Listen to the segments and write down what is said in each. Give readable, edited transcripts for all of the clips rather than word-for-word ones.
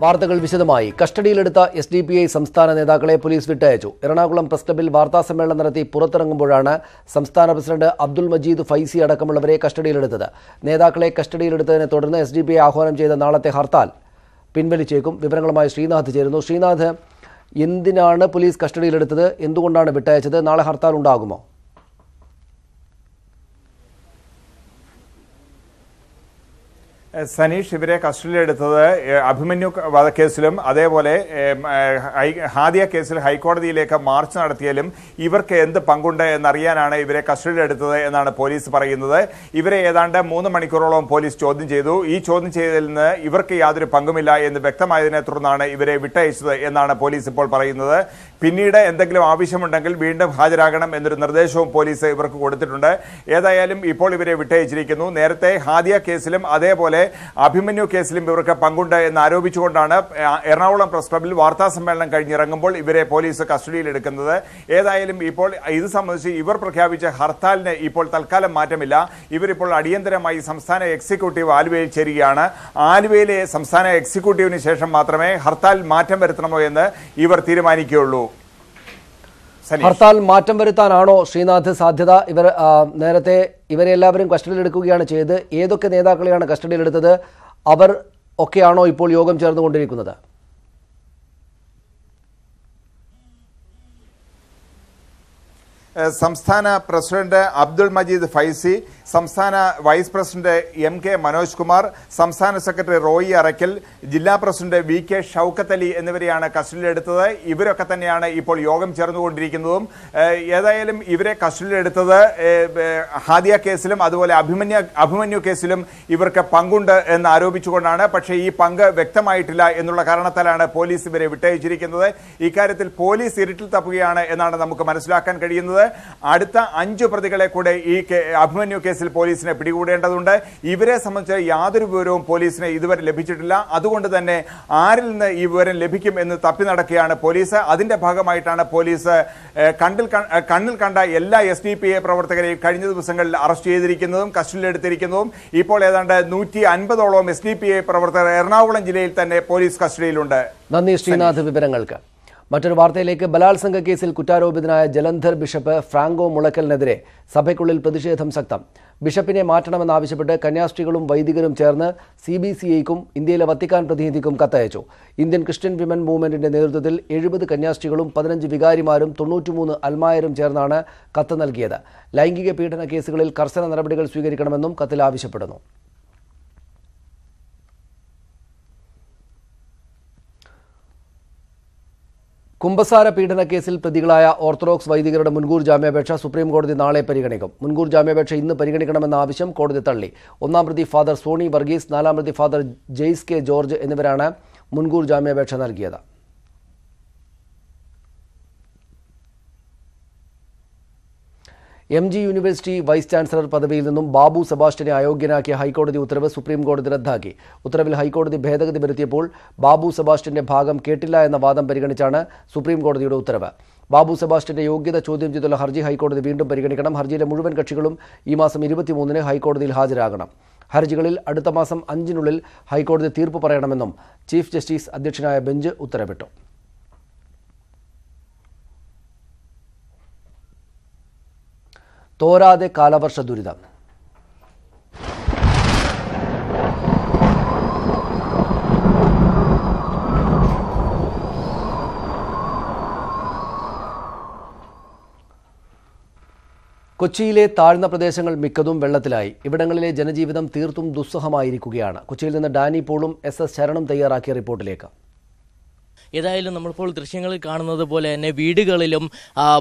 വാർത്തകൾ വിശദമായി. കസ്റ്റഡിയിലെടുത്ത SDPI സംസ്ഥാന നേതാക്കളെ പോലീസ് വിട്ടയച്ചു. എറണാകുളം പ്രസ് ക്ലബ്ബിൽ വാർത്താസമ്മേളനം നടത്തി പുറത്തിറങ്ങുമ്പോഴാണ് സംസ്ഥാന പ്രസിഡന്റ് അബ്ദുൾ മജീദ് ഫൈസി അടക്കമുള്ളവരെ കസ്റ്റഡിയിലെടുത്തത്. നേതാക്കളെ കസ്റ്റഡിയിലെടുത്തതിനെ തുടർന്ന് SDPI ആഹ്വാനം ചെയ്ത നാളത്തെ ഹർത്താൽ പിൻവലിച്ചേക്കും. വിവരങ്ങളുമായി ശ്രീനാഥ് ചേരുന്നു. ശ്രീനാഥ്, എന്തിനാണ് പോലീസ് കസ്റ്റഡിയിലെടുത്തത്? എന്തുകൊണ്ടാണ് വിട്ടയച്ചത്? നാളെ ഹർത്താൽ ഉണ്ടാകുമോ? സനീഷ്, ഇവരെ കസ്റ്റഡിയിലെടുത്തത് അഭിമന്യു വധക്കേസിലും അതേപോലെ ഹാദിയ കേസിൽ ഹൈക്കോടതിയിലേക്ക് മാർച്ച് നടത്തിയാലും ഇവർക്ക് എന്ത് പങ്കുണ്ട് എന്നറിയാനാണ് ഇവരെ കസ്റ്റഡിയിലെടുത്തത് എന്നാണ് പോലീസ് പറയുന്നത്. ഇവരെ ഏതാണ്ട് 3 മണിക്കൂറോളം പോലീസ് ചോദ്യം ചെയ്തു. ഈ ചോദ്യം ചെയ്തതിൽ നിന്ന് ഇവർക്ക് യാതൊരു പങ്കുമില്ല എന്ന് വ്യക്തമായതിനെ തുടർന്നാണ് ഇവരെ വിട്ടയച്ചത് എന്നാണ് പോലീസ് ഇപ്പോൾ പറയുന്നത്. പിന്നീട് എന്തെങ്കിലും ആവശ്യമുണ്ടെങ്കിൽ വീണ്ടും ഹാജരാകണം എന്നൊരു നിർദ്ദേശവും പോലീസ് ഇവർക്ക് കൊടുത്തിട്ടുണ്ട്. ഏതായാലും ഇപ്പോൾ ഇവരെ വിട്ടയച്ചിരിക്കുന്നു. നേരത്തെ ഹാദിയ കേസിലും അതേപോലെ അഭിമന്യു കേസിലും ഇവർക്ക് പങ്കുണ്ട് എന്ന് ആരോപിച്ചുകൊണ്ടാണ് എറണാകുളം പ്രസ് ക്ലബ്ബിൽ വാർത്താ സമ്മേളനം കഴിഞ്ഞിറങ്ങുമ്പോൾ ഇവരെ പോലീസ് കസ്റ്റഡിയിലെടുക്കുന്നത്. ഏതായാലും ഇപ്പോൾ ഇത് സംബന്ധിച്ച് ഇവർ പ്രഖ്യാപിച്ച ഹർത്താലിന് ഇപ്പോൾ തൽക്കാലം മാറ്റമില്ല. ഇവരിപ്പോൾ അടിയന്തരമായി സംസ്ഥാന എക്സിക്യൂട്ടീവ് ആലുവയിൽ ചേരുകയാണ്. ആലുവയിലെ സംസ്ഥാന എക്സിക്യൂട്ടീവിന് ശേഷം മാത്രമേ ഹർത്താൽ മാറ്റം വരുത്തണമോ എന്ന് ഇവർ തീരുമാനിക്കുകയുള്ളൂ. ഹർത്താൽ മാറ്റം വരുത്താനാണോ ശ്രീനാഥ് സാധ്യത? നേരത്തെ ഇവരെല്ലാവരും കസ്റ്റഡിയിലെടുക്കുകയാണ് ചെയ്തത്. ഏതൊക്കെ നേതാക്കളെയാണ് കസ്റ്റഡിയിലെടുത്തത്? അവർ ഒക്കെയാണോ ഇപ്പോൾ യോഗം ചേർന്നുകൊണ്ടിരിക്കുന്നത്? സംസ്ഥാന പ്രസിഡന്റ് അബ്ദുൾ മജീദ് ഫൈസി, സംസ്ഥാന vice president MK Manoj Kumar, സംസ്ഥാന സെക്രട്ടറി റോയി അറയ്ക്കൽ, ജില്ലാ പ്രസിഡന്റ് VK ഷൌക്കത്ത് അലി എന്നിവരെയാണ് കസ്റ്റഡിയിലെടുത്തത്. ഇവരൊക്കെ തന്നെയാണ് ഇപ്പോൾ യോഗം ചേർന്നുകൊണ്ടിരിക്കുന്നതും. ഏതായാലും ഇവരെ കസ്റ്റഡിയിലെടുത്തത് ഹാദിയ കേസിലും അതുപോലെ അഭിമന്യു കേസിലും ഇവർക്ക് പങ്കുണ്ട് എന്ന് ആരോപിച്ചുകൊണ്ടാണ്. പക്ഷേ ഈ പങ്ക് വ്യക്തമായിട്ടില്ല എന്നുള്ള കാരണത്താലാണ് പോലീസ് ഇവരെ വിട്ടയച്ചിരിക്കുന്നത്. ഇക്കാര്യത്തിൽ പോലീസ് ഇരുട്ടിൽ തപ്പുകയാണ് എന്നാണ് നമുക്ക് മനസ്സിലാക്കാൻ കഴിയുന്നത്. അടുത്ത 5 പ്രതികളെ കൂടെ ഈ അഭിമന്യു കേസിൽ പോലീസിനെ പിടികൂടേണ്ടതുണ്ട്. ഇവരെ സംബന്ധിച്ച് യാതൊരു വിവരവും പോലീസിന് ഇതുവരെ ലഭിച്ചിട്ടില്ല. അതുകൊണ്ട് തന്നെ ആരിൽ നിന്ന് ഈ വിവരം ലഭിക്കും എന്ന് തപ്പി നടക്കുകയാണ് പോലീസ്. അതിന്റെ ഭാഗമായിട്ടാണ് പോലീസ് കണ്ണിൽ കണ്ട എല്ലാ SDPI പ്രവർത്തകരെയും കഴിഞ്ഞ ദിവസങ്ങളിൽ അറസ്റ്റ് ചെയ്തിരിക്കുന്നതും കസ്റ്റഡിയിലെടുത്തിരിക്കുന്നതും. ഇപ്പോൾ ഏതാണ്ട് 150ഓളം SDPI പ്രവർത്തകർ എറണാകുളം ജില്ലയിൽ തന്നെ പോലീസ് കസ്റ്റഡിയിലുണ്ട്. നന്ദി ശ്രീനാഥ് വിവരങ്ങൾക്ക്. മറ്റൊരു വാർത്തയിലേക്ക്. ബലാത്സംഗ കേസിൽ കുറ്റാരോപിതനായ ജലന്ധർ ബിഷപ്പ് ഫ്രാങ്കോ മുളയ്ക്കലിനെതിരെ സഭയ്ക്കുള്ളിൽ പ്രതിഷേധം ശക്തം. ബിഷപ്പിനെ മാറ്റണമെന്നാവശ്യപ്പെട്ട് കന്യാസ്ത്രീകളും വൈദികരും ചേർന്ന് CBCIക്കും ഇന്ത്യയിലെ വത്തിക്കാൻ പ്രതിനിധിക്കും കത്തയച്ചു. ഇന്ത്യൻ ക്രിസ്ത്യൻ വിമൻ മൂവ്മെന്റിന്റെ നേതൃത്വത്തിൽ 70 കന്യാസ്ത്രീകളും 15 വികാരിമാരും 93 അൽമായരും ചേർന്നാണ് കത്ത് നൽകിയത്. ലൈംഗിക പീഡന കേസുകളിൽ കർശന നടപടികൾ സ്വീകരിക്കണമെന്നും കത്തിൽ ആവശ്യപ്പെടുന്നു. കുമ്പസാര പീഡന കേസിൽ പ്രതികളായ ഓർത്തഡോക്സ് വൈദികരുടെ മുൻകൂർ ജാമ്യാപേക്ഷ സുപ്രീംകോടതി നാളെ പരിഗണിക്കും. മുൻകൂർ ജാമ്യാപേക്ഷ ഇന്ന് പരിഗണിക്കണമെന്ന ആവശ്യം കോടതി തള്ളി. 1-ാം പ്രതി ഫാദർ സോണി വർഗീസ്, 4-ാം പ്രതി ഫാദർ ജെയ്സ് കെ ജോർജ് എന്നിവരാണ് മുൻകൂർ ജാമ്യാപേക്ഷ നൽകിയത്. MG യൂണിവേഴ്സിറ്റി വൈസ് ചാൻസലർ പദവിയിൽ നിന്നും ബാബു സെബാസ്റ്റ്യനെ അയോഗ്യനാക്കിയ ഹൈക്കോടതി ഉത്തരവ് സുപ്രീംകോടതി റദ്ദാക്കി. ഉത്തരവിൽ ഹൈക്കോടതി ഭേദഗതി വരുത്തിയപ്പോൾ ബാബു സെബാസ്റ്റ്യന്റെ ഭാഗം കേട്ടില്ല എന്ന വാദം പരിഗണിച്ചാണ് സുപ്രീംകോടതിയുടെ ഉത്തരവ്. ബാബു സെബാസ്റ്റ്യന്റെ യോഗ്യത ചോദ്യം ചെയ്തുള്ള ഹർജി ഹൈക്കോടതി വീണ്ടും പരിഗണിക്കണം. ഹർജിയിലെ മുഴുവൻ കക്ഷികളും ഈ മാസം 23-ന് ഹൈക്കോടതിയിൽ ഹാജരാകണം. ഹർജികളിൽ അടുത്ത മാസം 5-നുള്ളിൽ ഹൈക്കോടതി തീർപ്പ് പറയണമെന്നും ചീഫ് ജസ്റ്റിസ് അധ്യക്ഷനായ ബെഞ്ച് ഉത്തരവിട്ടു. തോരാതെ കാലവർഷ ദുരിതം. കൊച്ചിയിലെ താഴ്ന്ന പ്രദേശങ്ങൾ മിക്കതും വെള്ളത്തിലായി. ഇവിടങ്ങളിലെ ജനജീവിതം തീർത്തും ദുസ്സഹമായിരിക്കുകയാണ്. കൊച്ചിയിൽ നിന്ന് ഡാനി പോളും SS ശരണും തയ്യാറാക്കിയ റിപ്പോർട്ടിലേക്ക്. ഏതായാലും നമ്മളിപ്പോൾ ദൃശ്യങ്ങളിൽ കാണുന്നത് പോലെ തന്നെ വീടുകളിലും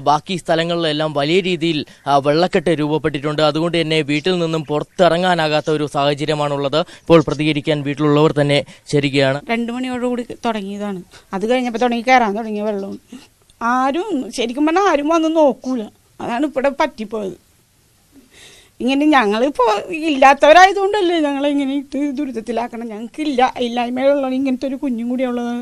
ബാക്കി സ്ഥലങ്ങളിലെല്ലാം വലിയ രീതിയിൽ വെള്ളക്കെട്ട് രൂപപ്പെട്ടിട്ടുണ്ട്. അതുകൊണ്ട് തന്നെ വീട്ടിൽ നിന്നും പുറത്തിറങ്ങാനാകാത്ത ഒരു സാഹചര്യമാണുള്ളത്. ഇപ്പോൾ പ്രതികരിക്കാൻ വീട്ടിലുള്ളവർ തന്നെ ചേരുകയാണ്. 2 മണിയോടുകൂടി തുടങ്ങിയതാണ്. അത് കഴിഞ്ഞപ്പോൾ കയറാൻ തുടങ്ങിയ വെള്ളം ആരും ശരിക്കും പറഞ്ഞാൽ ആരും വന്ന് നോക്കൂല. അതാണ് ഇവിടെ പറ്റിപ്പോയത്. ഇങ്ങനെ ഞങ്ങളിപ്പോൾ ഇല്ലാത്തവരായതുകൊണ്ടല്ലേ ഞങ്ങളിങ്ങനെ ഇട്ട് ദുരിതത്തിലാക്കണം. ഞങ്ങൾക്കില്ല, ഇല്ലായ്മയുള്ള ഇങ്ങനത്തെ ഒരു കുഞ്ഞും കൂടി ഉള്ളത്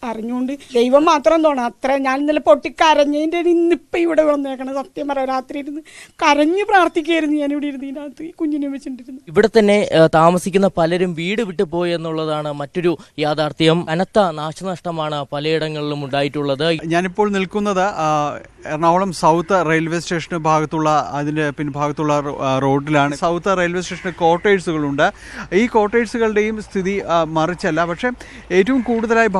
അറിഞ്ഞുകൊണ്ട് ദൈവം മാത്രം തോന്നും അത്ര. ഞാൻ ഇന്നലെ പൊട്ടിക്കരഞ്ഞതിൻ്റെ ഇന്നിപ്പം ഇവിടെ വന്നേക്കണം. സത്യം പറയാം, രാത്രി ഇരുന്ന് കരഞ്ഞ് പ്രാർത്ഥിക്കുകയായിരുന്നു ഞാൻ ഇവിടെ ഇരുന്ന് ഇതിനകത്ത് കുഞ്ഞിനെ വെച്ചിട്ടിരുന്നു. ഇവിടെ തന്നെ താമസിക്കുന്ന പലരും വീട് വിട്ടു പോയി എന്നുള്ളതാണ് മറ്റൊരു യാഥാർത്ഥ്യം. കനത്ത നാശനഷ്ടമാണ് പലയിടങ്ങളിലും ഉണ്ടായിട്ടുള്ളത്. ഞാനിപ്പോൾ നിൽക്കുന്നത് എറണാകുളം സൗത്ത് റെയിൽവേ സ്റ്റേഷന് ഭാഗത്തുള്ള അതിൻ്റെ പിൻഭാഗത്തുള്ള റോഡിലാണ്. സൗത്ത് റെയിൽവേ സ്റ്റേഷന് ക്വാർട്ടേഴ്സുകളുണ്ട്. ഈ ക്വാർട്ടേഴ്സുകളുടെയും സ്ഥിതി മറിച്ചല്ല. പക്ഷേ ഏറ്റവും കൂടുതലായി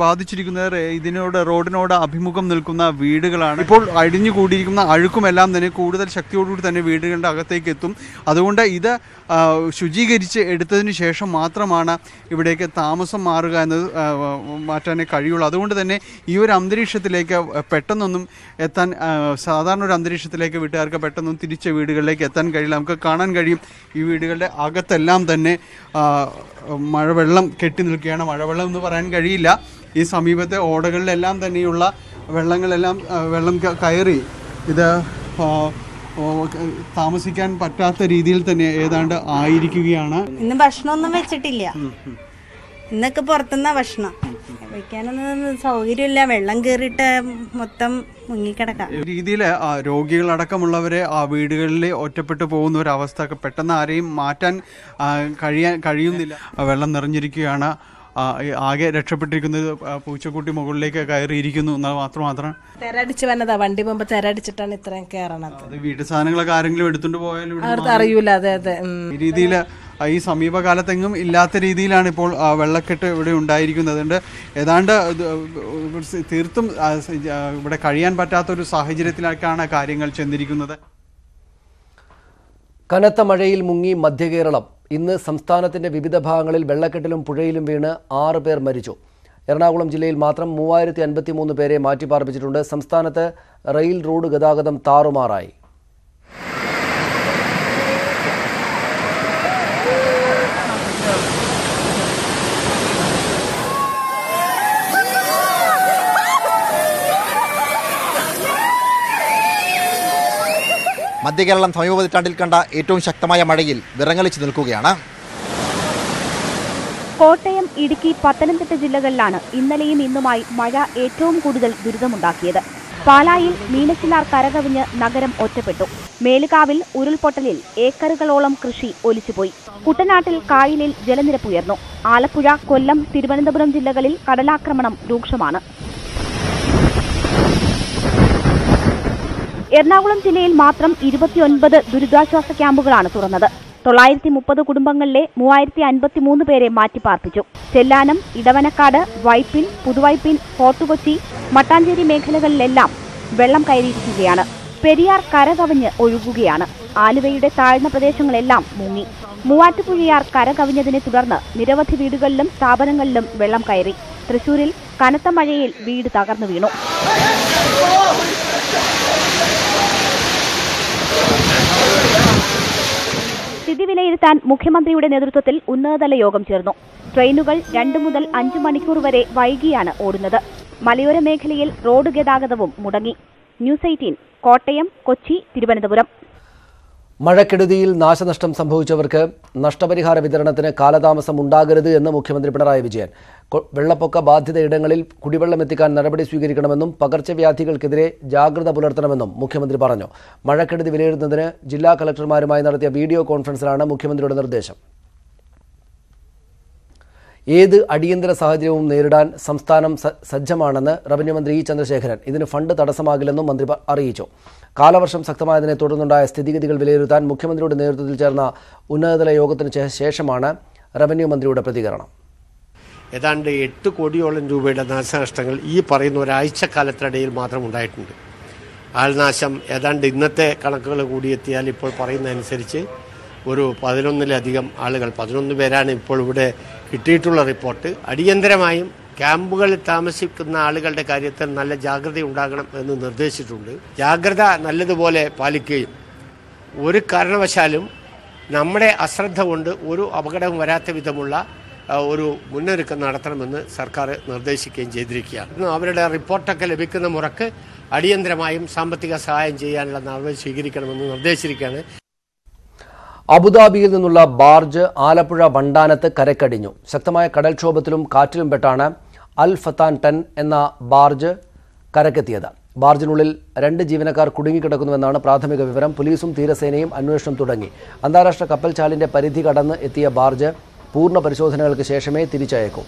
ബാധിച്ചിരിക്കുന്നത് റോഡിനോട് അഭിമുഖം നിൽക്കുന്ന വീടുകളാണ്. ഇപ്പോൾ അടിഞ്ഞുകൂടിയിരിക്കുന്ന അഴുക്കുമെല്ലാം തന്നെ കൂടുതൽ ശക്തിയോടുകൂടി തന്നെ വീടുകളുടെ അകത്തേക്ക് എത്തും. അതുകൊണ്ട് ഇത് ശുചീകരിച്ച് എടുത്തതിന് ശേഷം മാത്രമാണ് ഇവിടേക്ക് താമസം മാറുക എന്നത് മാറ്റാനേ കഴിയുള്ളൂ. അതുകൊണ്ട് തന്നെ ഈ ഒരു അന്തരീക്ഷത്തിലേക്ക് പെട്ടെന്നൊന്നും എത്താൻ, സാധാരണ ഒരു അന്തരീക്ഷത്തിലേക്ക് വീട്ടുകാർക്ക് പെട്ടെന്നൊന്നും തിരിച്ച വീടുകളിലേക്ക് എത്താൻ കഴിയില്ല. നമുക്ക് കാണാൻ കഴിയും ഈ വീടുകളുടെ അകത്തെല്ലാം തന്നെ മഴവെള്ളം കെട്ടി നിൽക്കുകയാണ്. മഴവെള്ളം എന്ന് പറയാൻ കഴിയില്ല. ഈ സമീപത്തെ ഓടകളിലെല്ലാം തന്നെയുള്ള വെള്ളം കയറി ഇത് താമസിക്കാൻ പറ്റാത്ത രീതിയിൽ തന്നെ ഏതാണ്ട് ആയിരിക്കുകയാണ്. ഇന്ന് ഭക്ഷണമൊന്നും വെച്ചിട്ടില്ല. ഇന്നൊക്കെ പുറത്തുനിന്നാ ഭക്ഷണം വെക്കാനൊന്നും സൗകര്യമില്ല. വെള്ളം കയറിയിട്ട് മൊത്തം മുങ്ങിക്കിടക്കാം. രീതിയിൽ രോഗികളടക്കമുള്ളവരെ ആ വീടുകളിൽ ഒറ്റപ്പെട്ടു പോകുന്ന ഒരവസ്ഥ പെട്ടെന്ന് ആരെയും മാറ്റാൻ കഴിയുന്നില്ല. വെള്ളം നിറഞ്ഞിരിക്കുകയാണ്. ആകെ രക്ഷപ്പെട്ടിരിക്കുന്നത് പൂച്ചക്കുട്ടി മുകളിലേക്ക് കയറിയിരിക്കുന്നു എന്നത് മാത്രം. തെരടിച്ച് വന്നതാ, വണ്ടി പോകുമ്പോ തെരടിച്ചിട്ടാണ് ഇത്രയും കയറണത്. വീട്ടു സാധനങ്ങളൊക്കെ ആരെങ്കിലും എടുത്തുകൊണ്ട് പോയാലും അറിയൂല. അതെ അതെ. ഈ രീതിയിൽ ഈ സമീപകാലത്തെങ്ങും ഇല്ലാത്ത രീതിയിലാണ് ഇപ്പോൾ വെള്ളക്കെട്ട് ഇവിടെ ഉണ്ടായിരിക്കുന്നത്. ഏതാണ്ട് തീർത്തും ഇവിടെ കഴിയാൻ പറ്റാത്തൊരു സാഹചര്യത്തിലേക്കാണ് കാര്യങ്ങൾ ചെന്നിരിക്കുന്നത്. കനത്ത മഴയിൽ മുങ്ങി മധ്യകേരളം. ഇന്ന് സംസ്ഥാനത്തിന്റെ വിവിധ ഭാഗങ്ങളിൽ വെള്ളക്കെട്ടിലും പുഴയിലും വീണ് 6 പേർ മരിച്ചു. എറണാകുളം ജില്ലയിൽ മാത്രം 3053 പേരെ മാറ്റിപ്പാർപ്പിച്ചിട്ടുണ്ട്. സംസ്ഥാനത്ത് റെയിൽ റോഡ് ഗതാഗതം താറുമാറായി. മധ്യകേരളം സമീപ പതിറ്റാണ്ടിൽ കണ്ട ഏറ്റവും ശക്തമായ മഴയിൽ വിറങ്ങലിച്ചു നിൽക്കുകയാണ്. കോട്ടയം, ഇടുക്കി, പത്തനംതിട്ട ജില്ലകളിലാണ് ഇന്നലെയും ഇന്നുമായി മഴ ഏറ്റവും കൂടുതൽ ദുരിതമുണ്ടാക്കിയത്. പാലായിൽ മീനച്ചിലാർ കരകവിഞ്ഞ് നഗരം ഒറ്റപ്പെട്ടു. മേലുകാവിൽ ഉരുൾപൊട്ടലിൽ ഏക്കറുകളോളം കൃഷി ഒലിച്ചുപോയി. കുട്ടനാട്ടിൽ കായലിൽ ജലനിരപ്പ് ഉയർന്നു. ആലപ്പുഴ, കൊല്ലം, തിരുവനന്തപുരം ജില്ലകളിൽ കടലാക്രമണം രൂക്ഷമാണ്. എറണാകുളം ജില്ലയിൽ മാത്രം 29 ദുരിതാശ്വാസ ക്യാമ്പുകളാണ് തുറന്നത്. 930 കുടുംബങ്ങളിലെ 3053 പേരെ മാറ്റിപ്പാർപ്പിച്ചു. ചെല്ലാനം, ഇടവനക്കാട്, വൈപ്പിൻ, പുതുവൈപ്പിൻ, ഫോർട്ട് കൊച്ചി, മട്ടാഞ്ചേരി മേഖലകളിലെല്ലാം വെള്ളം കയറിയിരിക്കുകയാണ്. പെരിയാർ കരകവിഞ്ഞ് ഒഴുകുകയാണ്. ആലുവയുടെ താഴ്ന്ന പ്രദേശങ്ങളെല്ലാം മുങ്ങി. മൂവാറ്റുപുഴയാർ കരകവിഞ്ഞതിനെ തുടർന്ന് നിരവധി വീടുകളിലും സ്ഥാപനങ്ങളിലും വെള്ളം കയറി. തൃശൂരിൽ കനത്ത മഴയിൽ വീട് തകർന്നു വീണു. സ്ഥിതി വിലയിരുത്താൻ മുഖ്യമന്ത്രിയുടെ നേതൃത്വത്തിൽ ഉന്നതതല യോഗം ചേർന്നു. ട്രെയിനുകൾ 2 മുതൽ 5 മണിക്കൂർ വരെ വൈകിയാണ് ഓടുന്നത്. മലയോര മേഖലയിൽ റോഡ് ഗതാഗതവും മുടങ്ങി. ന്യൂസ് 18 കോട്ടയം, കൊച്ചി, തിരുവനന്തപുരം. മഴക്കെടുതിയിൽ നാശനഷ്ടം സംഭവിച്ചവർക്ക് നഷ്ടപരിഹാര വിതരണത്തിന് കാലതാമസം ഉണ്ടാകരുത് എന്ന് മുഖ്യമന്ത്രി പിണറായി വിജയൻ. വെള്ളപ്പൊക്ക ബാധിതയിടങ്ങളിൽ കുടിവെള്ളം എത്തിക്കാൻ നടപടി സ്വീകരിക്കണമെന്നും പകർച്ചവ്യാധികൾക്കെതിരെ ജാഗ്രത പുലർത്തണമെന്നും മുഖ്യമന്ത്രി പറഞ്ഞു. മഴക്കെടുതി വിലയിരുത്തുന്നതിന് ജില്ലാ കളക്ടർമാരുമായി നടത്തിയ വീഡിയോ കോൺഫറൻസിലാണ് മുഖ്യമന്ത്രിയുടെ നിർദ്ദേശം. ഏത് അടിയന്തര സാഹചര്യവും നേരിടാൻ സംസ്ഥാനം സജ്ജമാണെന്ന് റവന്യൂ മന്ത്രി ഇ ചന്ദ്രശേഖരൻ. ഇതിന് ഫണ്ട് തടസ്സമാകില്ലെന്നും മന്ത്രി അറിയിച്ചു. കാലവർഷം ശക്തമായതിനെ തുടർന്നുണ്ടായ സ്ഥിതിഗതികൾ വിലയിരുത്താൻ മുഖ്യമന്ത്രിയുടെ നേതൃത്വത്തിൽ ചേർന്ന ഉന്നതതല യോഗത്തിന് ശേഷമാണ് റവന്യൂ മന്ത്രിയുടെ പ്രതികരണം. ഏതാണ്ട് 8 കോടിയോളം രൂപയുടെ നാശനഷ്ടങ്ങൾ ഈ പറയുന്ന ഒരാഴ്ചക്കാലത്തിനിടയിൽ മാത്രം ഉണ്ടായിട്ടുണ്ട്. ആൾനാശം ഏതാണ്ട് ഇന്നത്തെ കണക്കുകൾ കൂടിയെത്തിയാൽ ഇപ്പോൾ പറയുന്നതനുസരിച്ച് ഒരു 11-ലധികം ആളുകൾ, 11 പേരാണ് ഇപ്പോൾ ഇവിടെ കിട്ടിയിട്ടുള്ള റിപ്പോർട്ട്. അടിയന്തരമായും ക്യാമ്പുകളിൽ താമസിക്കുന്ന ആളുകളുടെ കാര്യത്തിൽ നല്ല ജാഗ്രത ഉണ്ടാകണം എന്ന് നിർദ്ദേശിച്ചിട്ടുണ്ട്. ജാഗ്രത നല്ലതുപോലെ പാലിക്കുകയും ഒരു കാരണവശാലും നമ്മുടെ അശ്രദ്ധ കൊണ്ട് ഒരു അപകടവും വരാത്ത വിധമുള്ള ഒരു മുന്നൊരുക്കം നടത്തണമെന്ന് സർക്കാർ നിർദ്ദേശിക്കുകയും ചെയ്തിരിക്കുകയാണ്. അവരുടെ റിപ്പോർട്ടൊക്കെ ലഭിക്കുന്ന മുറക്ക് അടിയന്തരമായും സാമ്പത്തിക സഹായം ചെയ്യാനുള്ള നടപടി സ്വീകരിക്കണമെന്ന് നിർദ്ദേശിച്ചിരിക്കുകയാണ്. അബുദാബിയിൽ നിന്നുള്ള ബാർജ് ആലപ്പുഴ വണ്ടാനത്ത് കരക്കടിഞ്ഞു. ശക്തമായ കടൽക്ഷോഭത്തിലും കാറ്റിലും പെട്ടാണ് അൽ ഫത്താൻ 10 എന്ന ബാർജ് കരക്കെത്തിയത്. ബാർജിനുള്ളിൽ 2 ജീവനക്കാർ കുടുങ്ങിക്കിടക്കുന്നുവെന്നാണ് പ്രാഥമിക വിവരം. പോലീസും തീരസേനയും അന്വേഷണം തുടങ്ങി. അന്താരാഷ്ട്ര കപ്പൽചാലിന്റെ പരിധി കടന്ന് എത്തിയ ബാർജ് പൂർണ്ണ പരിശോധനകൾക്ക് ശേഷമേ തിരിച്ചയക്കൂ.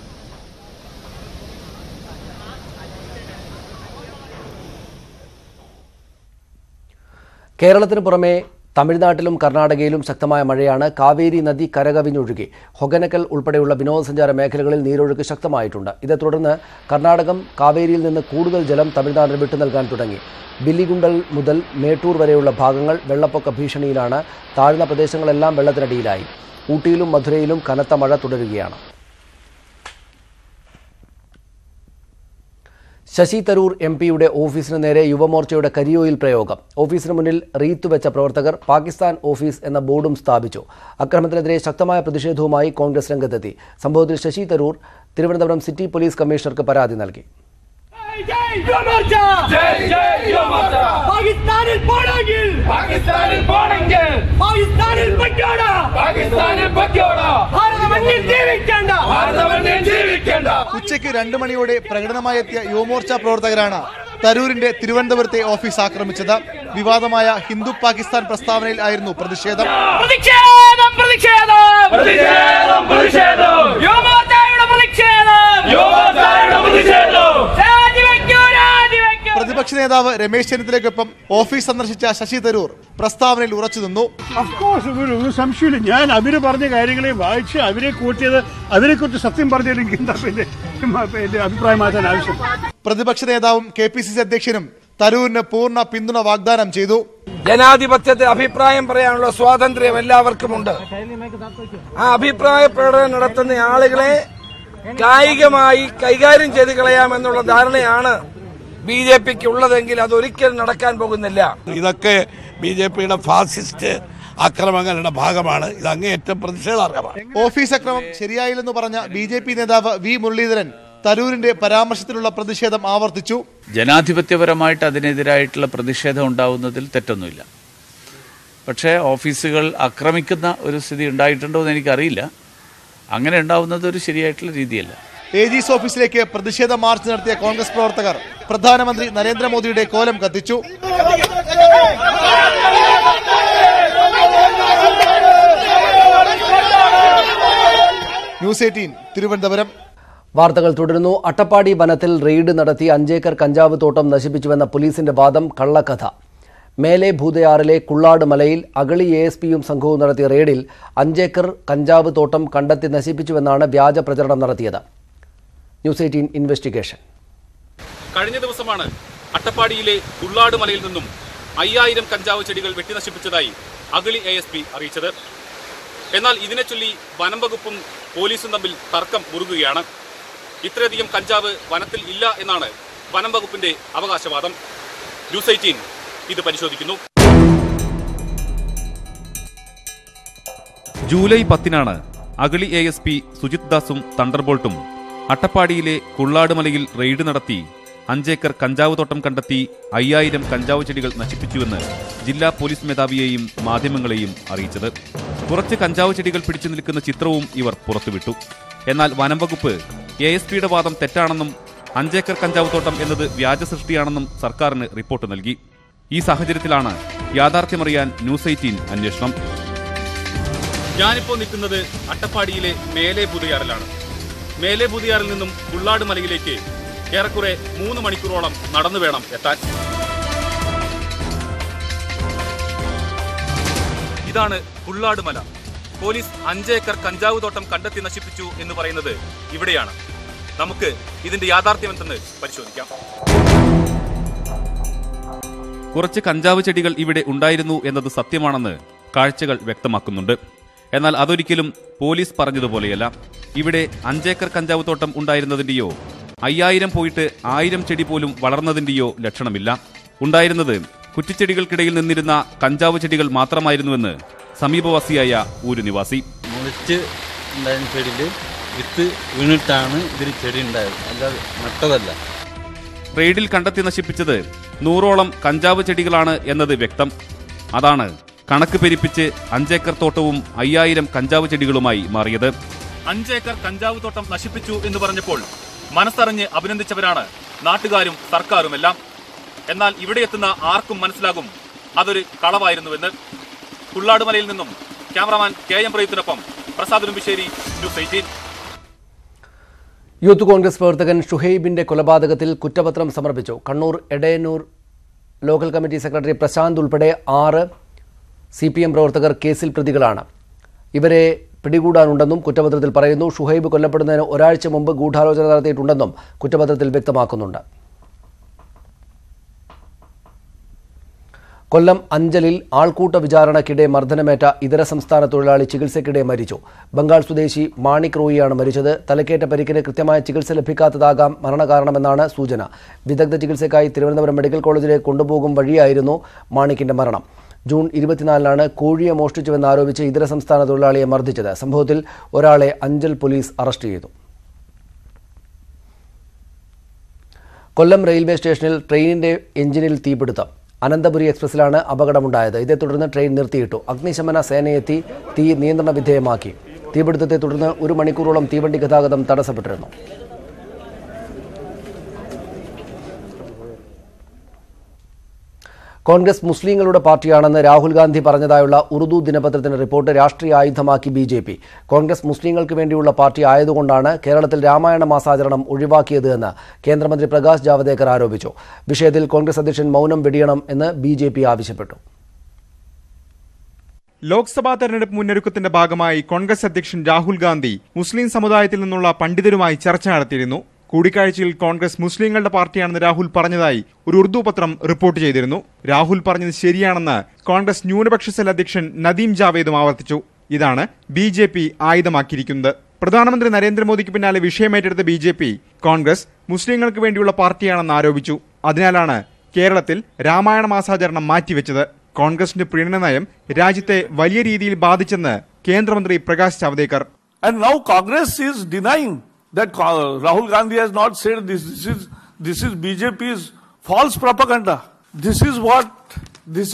കേരളത്തിന് പുറമെ തമിഴ്നാട്ടിലും കർണാടകയിലും ശക്തമായ മഴയാണ്. കാവേരി നദി കരകവിഞ്ഞൊഴുകി. ഹൊഗനക്കൽ ഉൾപ്പെടെയുള്ള വിനോദസഞ്ചാര മേഖലകളിൽ നീരൊഴുക്ക് ശക്തമായിട്ടുണ്ട്. ഇതേ തുടർന്ന് കർണാടകം കാവേരിയിൽ നിന്ന് കൂടുതൽ ജലം തമിഴ്നാടിന് വിട്ടു നൽകാൻ തുടങ്ങി. ബില്ലിഗുണ്ടൽ മുതൽ മേട്ടൂർ വരെയുള്ള ഭാഗങ്ങൾ വെള്ളപ്പൊക്ക ഭീഷണിയിലാണ്. താഴ്ന്ന പ്രദേശങ്ങളെല്ലാം വെള്ളത്തിനടിയിലായി. ഊട്ടിയിലും മധുരയിലും കനത്ത മഴ തുടരുകയാണ്. ശശി തരൂർ MP-യുടെ ഓഫീസിന് നേരെ യുവമോർച്ചയുടെ കരിയോയിൽ പ്രയോഗം. ഓഫീസിന് മുന്നിൽ റീത്ത് വെച്ച പ്രവർത്തകർ പാകിസ്ഥാൻ ഓഫീസ് എന്ന ബോർഡും സ്ഥാപിച്ചു. അക്രമത്തിനെതിരെ ശക്തമായ പ്രതിഷേധവുമായി കോൺഗ്രസ് രംഗത്തെത്തി. സംഭവത്തിൽ ശശി തരൂർ തിരുവനന്തപുരം സിറ്റി പോലീസ് കമ്മീഷണർക്ക് പരാതി നൽകി. ഉച്ചയ്ക്ക് 2 മണിയോടെ പ്രകടനമായെത്തിയ യുവമോർച്ച പ്രവർത്തകരാണ് തരൂരിന്റെ തിരുവനന്തപുരത്തെ ഓഫീസ് ആക്രമിച്ചത്. വിവാദമായ ഹിന്ദു പാകിസ്ഥാൻ പ്രസ്താവനയിൽ ആയിരുന്നു പ്രതിഷേധം. പ്രതിപക്ഷ നേതാവ് രമേശ് ചെന്നിത്തലയ്ക്കൊപ്പം ഓഫീസ് സന്ദർശിച്ച ശശി തരൂർ പ്രസ്താവനയിൽ ഉറച്ചു നിന്നു. ഒരു സംശയമില്ല, ഞാൻ അവര് പറഞ്ഞ കാര്യങ്ങളെ വായിച്ച് അവരെ കൂട്ടിയത്, അവരെക്കുറിച്ച് സത്യം പറഞ്ഞില്ലെങ്കിൽ എന്താ എന്റെ അഭിപ്രായം മാറ്റാൻ ആവശ്യം. പ്രതിപക്ഷ നേതാവും KPCC അധ്യക്ഷനും തരൂരിന് പൂർണ്ണ പിന്തുണ വാഗ്ദാനം ചെയ്തു. ജനാധിപത്യത്തിൽ അഭിപ്രായം പറയാനുള്ള സ്വാതന്ത്ര്യം എല്ലാവർക്കുമുണ്ട്. ആ അഭിപ്രായ പ്രകടനം നടത്തുന്ന ആളുകളെ കായികമായി കൈകാര്യം ചെയ്ത് കളയാമെന്നുള്ള ധാരണയാണ് BJPക്ക് ഉള്ളതെങ്കിൽ അതൊരിക്കലും നടക്കാൻ പോകുന്നില്ല. ഇതൊക്കെ BJPയുടെ ഫാസിസ്റ്റ് ആക്രമണങ്ങളുടെ ഭാഗമാണ്. ഇത് അങ്ങേയറ്റം പ്രതിഷേധാർഹമാണ്. ഓഫീസ് അക്രമം ശരിയായില്ലെന്ന് പറഞ്ഞ BJP നേതാവ് V മുരളീധരൻ തരൂരിന്റെ പരാമർശത്തിലുള്ള പ്രതിഷേധം ആവർത്തിച്ചു. ജനാധിപത്യപരമായിട്ട് അതിനെതിരായിട്ടുള്ള പ്രതിഷേധം ഉണ്ടാവുന്നതിൽ തെറ്റൊന്നുമില്ല. പക്ഷേ ഓഫീസുകൾ ആക്രമിക്കുന്ന ഒരു സ്ഥിതി ഉണ്ടായിട്ടുണ്ടോ എന്ന് എനിക്കറിയില്ല. അങ്ങനെ ഉണ്ടാവുന്നത് ഒരു ശരിയായിട്ടുള്ള രീതിയല്ല. AG's ഓഫീസിലേക്ക് പ്രതിഷേധ മാർച്ച് നടത്തിയ കോൺഗ്രസ് പ്രവർത്തകർ പ്രധാനമന്ത്രി നരേന്ദ്രമോദിയുടെ കോലം കത്തിച്ചു. ന്യൂസ് 18 തിരുവനന്തപുരം. വാർത്തകൾ തുടരുന്നു. അട്ടപ്പാടി വനത്തിൽ റെയ്ഡ് നടത്തി 5 ഏക്കർ കഞ്ചാവ് തോട്ടം നശിപ്പിച്ചുവെന്ന പോലീസിന്റെ വാദം കള്ളക്കഥ. മേലെ ഭൂതയാറിലെ കുള്ളാട് മലയിൽ അഗളി ASPയും സംഘവും നടത്തിയ റെയ്ഡിൽ 5 ഏക്കർ കഞ്ചാവ് തോട്ടം കണ്ടെത്തി നശിപ്പിച്ചുവെന്നാണ് വ്യാജ പ്രചരണം നടത്തിയത്. News 18 investigation. കഴിഞ്ഞ ദിവസമാണ് അട്ടപ്പാടിയിലെ കുള്ളാട് മലയിൽ നിന്നും 5000 കഞ്ചാവ് ചെടികൾ വെട്ടിനശിപ്പിച്ചതായി അഗളി ASP അറിയിച്ചത്. എന്നാൽ ഇതിനെ ചൊല്ലി വനം വകുപ്പും പോലീസും തമ്മിൽ തർക്കം മുറുകുകയാണ്. ഇത്രയധികം കഞ്ചാവ് വനത്തിൽ ഇല്ല എന്നാണ് വനം വകുപ്പിന്റെ അവകാശവാദം. ന്യൂസ് 18 ഇത് പരിശോധിക്കുന്നു. ജൂലൈ 10-നാണ് അഗളി ASP സുജിത് ദാസും തണ്ടർബോൾട്ടും അട്ടപ്പാടിയിലെ കുള്ളാട് മലയിൽ റെയ്ഡ് നടത്തി 5 ഏക്കർ കഞ്ചാവ് തോട്ടം കണ്ടെത്തി 5000 കഞ്ചാവ് ചെടികൾ നശിപ്പിച്ചുവെന്ന് ജില്ലാ പോലീസ് മേധാവിയെയും മാധ്യമങ്ങളെയും അറിയിച്ചത്. കുറച്ച് കഞ്ചാവ് ചെടികൾ പിടിച്ചു നിൽക്കുന്ന ചിത്രവും ഇവർ പുറത്തുവിട്ടു. എന്നാൽ വനം വകുപ്പ് ASPയുടെ വാദം തെറ്റാണെന്നും 5 ഏക്കർ കഞ്ചാവ് തോട്ടം എന്നത് വ്യാജ സൃഷ്ടിയാണെന്നും സർക്കാരിന് റിപ്പോർട്ട് നൽകി. ഈ സാഹചര്യത്തിലാണ് യാഥാർത്ഥ്യമറിയാൻ ന്യൂസ് 18 അന്വേഷണം. ഞാനിപ്പോൾ നിൽക്കുന്നത് അട്ടപ്പാടിയിലെ മേലെ ഭൂതയാറിലാണ്. മേലെ ഭൂതയാറിൽ നിന്നും കുള്ളാട് മലയിലേക്ക് ഏറെക്കുറെ 3 മണിക്കൂറോളം നടന്നു വേണം എത്താൻ. ഇതാണ് കുള്ളാട് മല. പോലീസ് 5 ഏക്കർ കഞ്ചാവ് തോട്ടം കണ്ടെത്തി നശിപ്പിച്ചു എന്ന് പറയുന്നത് ഇവിടെയാണ്. നമുക്ക് ഇതിന്റെ യാഥാർത്ഥ്യം എന്തെന്ന് പരിശോധിക്കാം. കുറച്ച് കഞ്ചാവ് ചെടികൾ ഇവിടെ ഉണ്ടായിരുന്നു എന്നത് സത്യമാണെന്ന് കാഴ്ചകൾ വ്യക്തമാക്കുന്നുണ്ട്. എന്നാൽ അതൊരിക്കലും പോലീസ് പറഞ്ഞതുപോലെയല്ല. ഇവിടെ 5 ഏക്കർ കഞ്ചാവ് തോട്ടം ഉണ്ടായിരുന്നതിന്റെയോ 5000 പോയിട്ട് 1000 ചെടി പോലും വളർന്നതിന്റെയോ ലക്ഷണമില്ല. ഉണ്ടായിരുന്നത് കുറ്റിച്ചെടികൾക്കിടയിൽ നിന്നിരുന്ന കഞ്ചാവ് ചെടികൾ മാത്രമായിരുന്നുവെന്ന് സമീപവാസിയായ ഒരു നിവാസി. റെയ്ഡിൽ കണ്ടെത്തി നശിപ്പിച്ചത് 100ഓളം കഞ്ചാവ് ചെടികളാണ് എന്നത് വ്യക്തം. അതാണ് കണക്ക് പെരിപ്പിച്ച് 5 ഏക്കർ തോട്ടവും 5000 കഞ്ചാവ് ചെടികളുമായി മാറിയത്. 5 ഏക്കർ കഞ്ചാവ് തോട്ടം നശിപ്പിച്ചു എന്ന് പറഞ്ഞപ്പോൾ മനസ്സറിഞ്ഞ് അഭിനന്ദിച്ചവരാണ് നാട്ടുകാരും സർക്കാരുമെല്ലാം. എന്നാൽ ഇവിടെ എത്തുന്ന ആർക്കും മനസ്സിലാകും അതൊരു കളവായിരുന്നുവെന്ന്. കുള്ളാടുമലയിൽ നിന്നും ക്യാമറാമാൻ KM പ്രയുത്തിനൊപ്പം പ്രസാദ് ഉടുമ്പിശ്ശേരി, ന്യൂസ് 18. യൂത്ത് കോൺഗ്രസ് പ്രവർത്തകൻ ഷുഹൈബിന്റെ കൊലപാതകത്തിൽ കുറ്റപത്രം സമർപ്പിച്ചു. Kannur Edayannur local committee secretary Prashant ഉൾപ്പെടെ 6 CPM പ്രവർത്തകർ കേസിൽ പ്രതികളാണ്. ഇവരെ പിടികൂടാനുണ്ടെന്നും കുറ്റപത്രത്തിൽ പറയുന്നു. ഷുഹൈബ് കൊല്ലപ്പെടുന്നതിന് ഒരാഴ്ച മുമ്പ് ഗൂഢാലോചന നടത്തിയിട്ടുണ്ടെന്നും കുറ്റപത്രത്തിൽ വ്യക്തമാക്കുന്നുണ്ട്. കൊല്ലം അഞ്ചലിൽ ആൾക്കൂട്ട വിചാരണയ്ക്കിടെ മർദ്ദനമേറ്റ ഇതര സംസ്ഥാന തൊഴിലാളി ചികിത്സയ്ക്കിടെ മരിച്ചു. ബംഗാൾ സ്വദേശി മാണിക് റോയിയാണ് മരിച്ചത്. തലക്കേറ്റ പരിക്കിന് കൃത്യമായ ചികിത്സ ലഭിക്കാത്തതാകാം മരണകാരണമെന്നാണ് സൂചന. വിദഗ്ധ ചികിത്സയ്ക്കായി തിരുവനന്തപുരം മെഡിക്കൽ കോളേജിലേക്ക് കൊണ്ടുപോകും വഴിയായിരുന്നു മാണിക്കിന്റെ മരണം. ജൂൺ 24-നാണ് കോഴിയെ മോഷ്ടിച്ചുവെന്നാരോപിച്ച് ഇതര സംസ്ഥാന തൊഴിലാളിയെ മർദ്ദിച്ചത്. സംഭവത്തിൽ ഒരാളെ അഞ്ചൽ പോലീസ് അറസ്റ്റ് ചെയ്തു. കൊല്ലം റെയിൽവേ സ്റ്റേഷനിൽ ട്രെയിനിന്റെ എഞ്ചിനിൽ തീപിടുത്തം. അനന്തപുരി എക്സ്പ്രസിലാണ് അപകടമുണ്ടായത്. ഇതേ തുടർന്ന് ട്രെയിൻ നിർത്തിയിട്ടു. അഗ്നിശമന സേനയെത്തി തീ നിയന്ത്രണ വിധേയമാക്കി. തീപിടുത്തത്തെ തുടർന്ന് 1 മണിക്കൂറോളം തീവണ്ടി ഗതാഗതം തടസ്സപ്പെട്ടിരുന്നു. കോൺഗ്രസ് മുസ്ലിങ്ങളുടെ പാർട്ടിയാണെന്ന് രാഹുൽ ഗാന്ധി പറഞ്ഞതായുള്ള ഉറുദു ദിനപത്രത്തിന്റെ റിപ്പോർട്ട് രാഷ്ട്രീയ ആയുധമാക്കി BJP. കോൺഗ്രസ് മുസ്ലിങ്ങൾക്ക് വേണ്ടിയുള്ള പാർട്ടി ആയതുകൊണ്ടാണ് കേരളത്തിൽ രാമായണ മാസാചരണം ഒഴിവാക്കിയത് എന്ന് കേന്ദ്രമന്ത്രി പ്രകാശ് ജാവദേക്കർ ആരോപിച്ചു. വിഷയത്തിൽ കോൺഗ്രസ് അധ്യക്ഷൻ മൗനം വെടിയണം എന്ന് BJP ആവശ്യപ്പെട്ടു. ലോക്സഭാ തെരഞ്ഞെടുപ്പ് മുന്നൊരുക്കത്തിന്റെ ഭാഗമായി കോൺഗ്രസ് അധ്യക്ഷൻ രാഹുൽ ഗാന്ധി മുസ്ലിം സമുദായത്തിൽ നിന്നുള്ള പണ്ഡിതരുമായി ചർച്ച നടത്തിയിരുന്നു. കൂടിക്കാഴ്ചയിൽ കോൺഗ്രസ് മുസ്ലിങ്ങളുടെ പാർട്ടിയാണെന്ന് രാഹുൽ പറഞ്ഞതായി ഒരു ഉറുദു പത്രം റിപ്പോർട്ട് ചെയ്തിരുന്നു. രാഹുൽ പറഞ്ഞത് ശരിയാണെന്ന് കോൺഗ്രസ് ന്യൂനപക്ഷ സെൽ അധ്യക്ഷൻ നദീം ജാവേദും ആവർത്തിച്ചു. ഇതാണ് BJP ആയുധമാക്കിയിരിക്കുന്നത്. പ്രധാനമന്ത്രി നരേന്ദ്രമോദിക്ക് പിന്നാലെ വിഷയമേറ്റെടുത്ത BJP കോൺഗ്രസ് മുസ്ലിങ്ങൾക്ക് വേണ്ടിയുള്ള പാർട്ടിയാണെന്ന് ആരോപിച്ചു. അതിനാലാണ് കേരളത്തിൽ രാമായണ മാസാചരണം മാറ്റിവെച്ചത്. കോൺഗ്രസിന്റെ പ്രീണന നയം രാജ്യത്തെ വലിയ രീതിയിൽ ബാധിച്ചെന്ന് കേന്ദ്രമന്ത്രി Prakash Javadekar. That Rahul Gandhi has not said this is BJP's false propaganda. This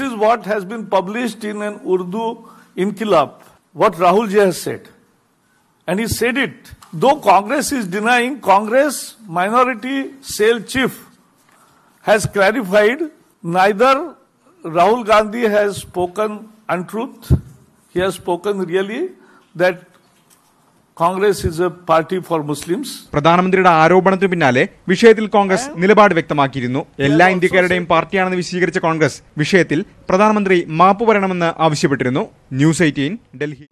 is what has been published in an Urdu Inqilab. What Rahul ji has said, and he said it. Though Congress is denying, Congress minority cell chief has clarified neither Rahul Gandhi has spoken untruth. He has spoken really that Congress is a party for Muslims. പ്രധാനമന്ത്രിയുടെ ആരോപണത്തിന് പിന്നാലെ വിഷയത്തിൽ കോൺഗ്രസ് നിലപാട് വ്യക്തമാക്കിയിരുന്നു. എല്ലാ ഇന്ത്യക്കാരുടെയും പാർട്ടിയാണെന്ന് വിശദീകരിച്ച കോൺഗ്രസ് വിഷയത്തിൽ പ്രധാനമന്ത്രി മാപ്പ് പറയണമെന്ന് ആവശ്യപ്പെട്ടിരുന്നു. ന്യൂസ് 18 ഡൽഹി.